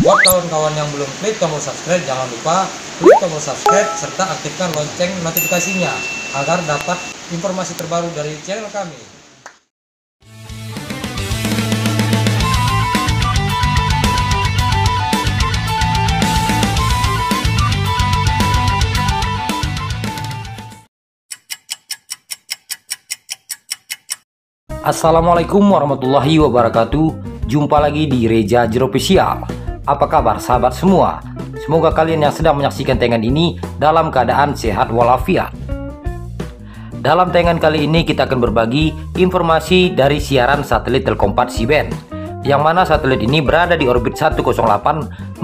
Buat kawan-kawan yang belum klik tombol subscribe, jangan lupa klik tombol subscribe serta aktifkan lonceng notifikasinya agar dapat informasi terbaru dari channel kami. Assalamualaikum warahmatullahi wabarakatuh. Jumpa lagi di Reza Jero Official. Apa kabar sahabat semua? Semoga kalian yang sedang menyaksikan tayangan ini dalam keadaan sehat walafiat. Dalam tayangan kali ini kita akan berbagi informasi dari siaran satelit Telkompat C-band, yang mana satelit ini berada di orbit 108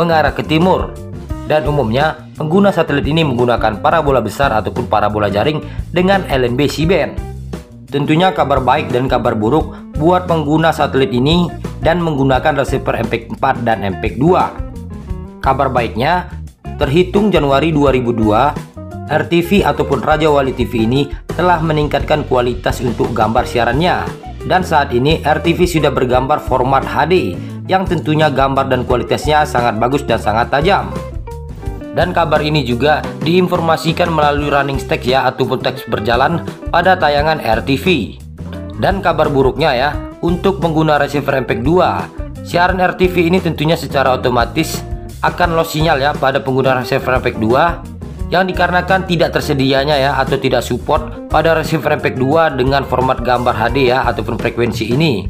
mengarah ke timur. Dan umumnya pengguna satelit ini menggunakan parabola besar ataupun parabola jaring dengan LNB C-band. Tentunya kabar baik dan kabar buruk buat pengguna satelit ini dan menggunakan receiver MPEG 4 dan MPEG 2. Kabar baiknya, terhitung Januari 2002, RTV ataupun Raja Wali TV ini telah meningkatkan kualitas untuk gambar siarannya. Dan saat ini RTV sudah bergambar format HD yang tentunya gambar dan kualitasnya sangat bagus dan sangat tajam. Dan kabar ini juga diinformasikan melalui running text ya, ataupun teks berjalan pada tayangan RTV. Dan kabar buruknya ya, untuk pengguna receiver MPEG 2, siaran RTV ini tentunya secara otomatis akan loss sinyal ya pada pengguna receiver MPEG 2, yang dikarenakan tidak tersedianya ya atau tidak support pada receiver MPEG 2 dengan format gambar HD ya ataupun frekuensi ini.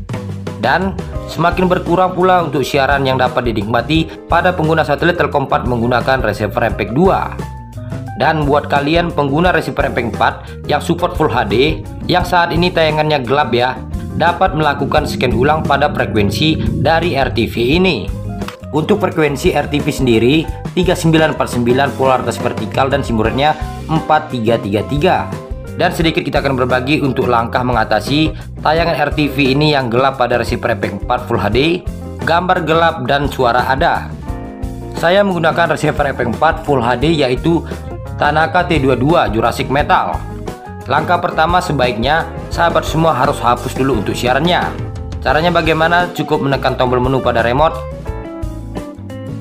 Dan semakin berkurang pula untuk siaran yang dapat dinikmati pada pengguna satelit Telkompat menggunakan receiver MPEG 2. Dan buat kalian pengguna receiver MPEG 4 yang support Full HD, yang saat ini tayangannya gelap ya, dapat melakukan scan ulang pada frekuensi dari RTV ini. Untuk frekuensi RTV sendiri 3949 polaritas vertikal dan SIM rate-nya 4333. Dan sedikit kita akan berbagi untuk langkah mengatasi tayangan RTV ini yang gelap pada receiver MPEG 4 Full HD, gambar gelap dan suara ada. Saya menggunakan receiver MPEG 4 Full HD yaitu Tanaka T22 Jurassic Metal. Langkah pertama, sebaiknya sahabat semua harus hapus dulu untuk siarannya. Caranya bagaimana? Cukup menekan tombol menu pada remote,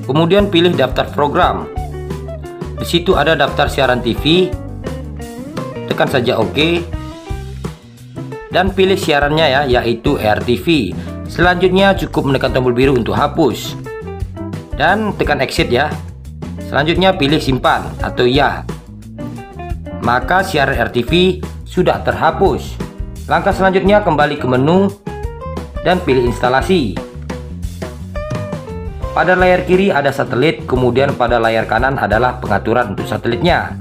kemudian pilih daftar program. Di situ ada daftar siaran TV. Tekan saja OK dan pilih siarannya ya, yaitu RTV. Selanjutnya cukup menekan tombol biru untuk hapus dan tekan exit ya. Selanjutnya pilih simpan atau ya. Maka siaran RTV sudah terhapus. Langkah selanjutnya kembali ke menu dan pilih instalasi. Pada layar kiri ada satelit, kemudian pada layar kanan adalah pengaturan untuk satelitnya.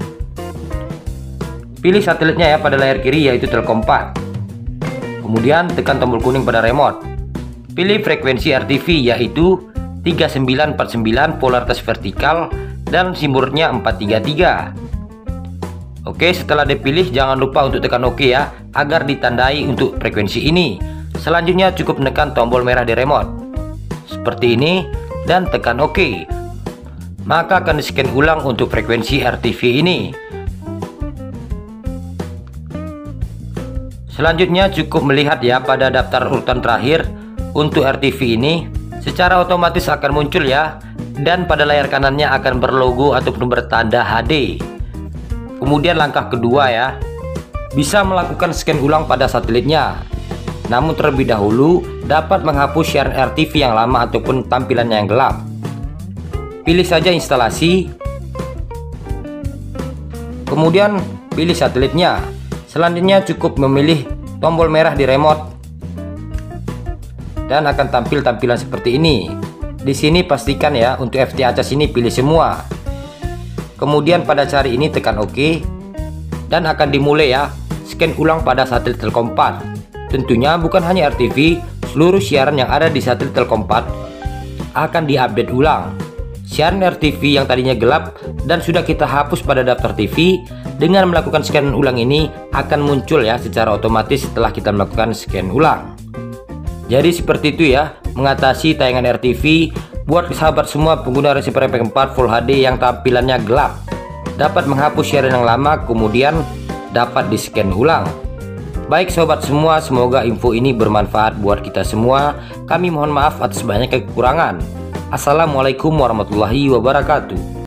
Pilih satelitnya ya pada layar kiri yaitu Telkompat. Kemudian tekan tombol kuning pada remote. Pilih frekuensi RTV yaitu 3949 polaritas vertikal dan SIM rate-nya 433. Oke, setelah dipilih jangan lupa untuk tekan OK ya agar ditandai untuk frekuensi ini. Selanjutnya cukup menekan tombol merah di remote seperti ini dan tekan OK. Maka akan di-scan ulang untuk frekuensi RTV ini. Selanjutnya cukup melihat ya pada daftar urutan terakhir untuk RTV ini secara otomatis akan muncul ya, dan pada layar kanannya akan berlogo ataupun bertanda HD. Kemudian langkah kedua ya, bisa melakukan scan ulang pada satelitnya. Namun terlebih dahulu dapat menghapus siaran RTV yang lama ataupun tampilannya yang gelap. Pilih saja instalasi, kemudian pilih satelitnya. Selanjutnya cukup memilih tombol merah di remote dan akan tampil tampilan seperti ini. Di sini pastikan ya untuk FTTH ini pilih semua. Kemudian pada cari ini tekan OK dan akan dimulai ya scan ulang pada satelit Telkompat. Tentunya bukan hanya RTV, seluruh siaran yang ada di satelit Telkompat akan diupdate ulang. Siaran RTV yang tadinya gelap dan sudah kita hapus pada daftar TV, dengan melakukan scan ulang ini akan muncul ya secara otomatis setelah kita melakukan scan ulang. Jadi seperti itu ya mengatasi tayangan RTV buat sahabat semua pengguna receiver MPEG 4 Full HD yang tampilannya gelap. Dapat menghapus siaran yang lama kemudian dapat di scan ulang. Baik sobat semua, semoga info ini bermanfaat buat kita semua. Kami mohon maaf atas banyak kekurangan. Assalamualaikum warahmatullahi wabarakatuh.